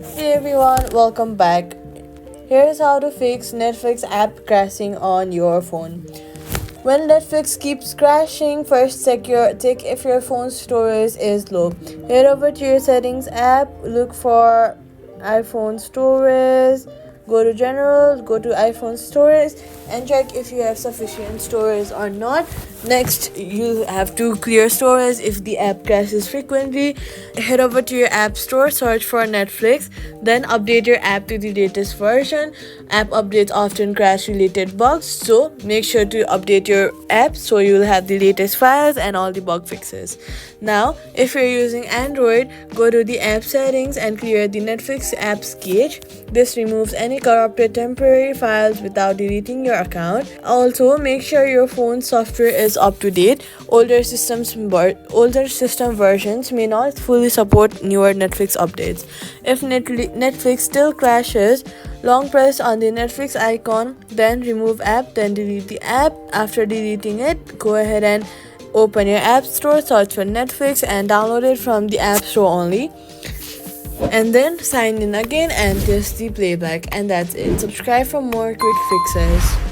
Hey everyone, welcome back. Here's how to fix Netflix app crashing on your phone. When Netflix keeps crashing, first check if your phone's storage is low. Head over to your settings app, look for iPhone storage, go to general, go to iPhone storage and check if you have sufficient storage or not. Next, you have to clear storage if the app crashes frequently. Head over to your app store, search for Netflix, then update your app to the latest version. App updates often crash related bugs, so make sure to update your app so you'll have the latest files and all the bug fixes. Now, if you're using Android, go to the app settings and clear the Netflix apps cache. This removes any corrupted temporary files without deleting your account. Also, make sure your phone's software is up to date. Older system versions may not fully support newer Netflix updates. If Netflix still crashes, long press on the Netflix icon, then remove app, then delete the app. After deleting it, go ahead and open your app store, search for Netflix and download it from the app store only. And then sign in again and test the playback, and that's it. Subscribe for more quick fixes.